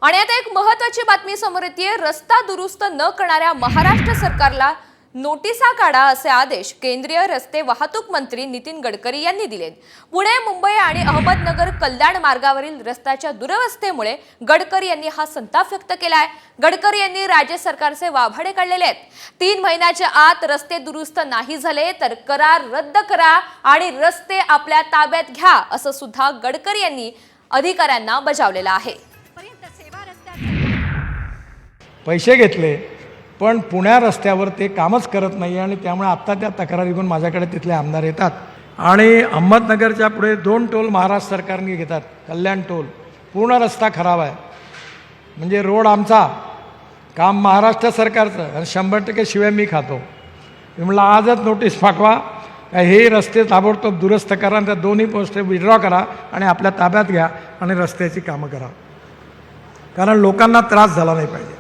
आणि आता एक महत्त्वाची बातमी समोर येते। रस्ता दुरुस्त न करणाऱ्या महाराष्ट्र सरकारला नोटिसा काढा असे आदेश केंद्रीय रस्ते वाहतूक मंत्री नितीन गडकरी यांनी दिलेत। पुणे, मुंबई आणि अहमदनगर कल्याण मार्गावरील रस्त्याच्या दुरवस्थेमुळे गडकरी यांनी हा संताप व्यक्त केलाय। गडकरी यांनी राज्य सरकारचे वाभाडे काढलेले आहेत। 3 महिन्याच्या आत रस्ते दुरुस्त नाही झाले तर करार रद्द करा आणि रस्ते आपल्या ताब्यात घ्या असं सुद्धा गडकरी यांनी अधिकाऱ्यांना बजावलेलं आहे। पैसे घेतले पण पुण्या रस्त्यावर ते कामच करत नाही आणि त्यामुळे आत्ता त्या तक्रारी घेऊन माझ्याकडे तिथले आमदार येतात आणि अहमदनगरच्या पुढे 2 टोल महाराष्ट्र सरकारने घेतात। कल्याण टोल पूर्ण रस्ता खराब आहे, म्हणजे रोड आमचा, काम महाराष्ट्र सरकारचं आणि 100% शिवाय मी खातो। मी म्हटलं आजच नोटीस पाठवा, हे रस्ते ताबडतोब दुरुस्त करा आणि त्या दोन्ही पोस्टे विड्रॉ करा आणि आपल्या ताब्यात घ्या आणि रस्त्याची कामं करा, कारण लोकांना त्रास झाला नाही पाहिजे।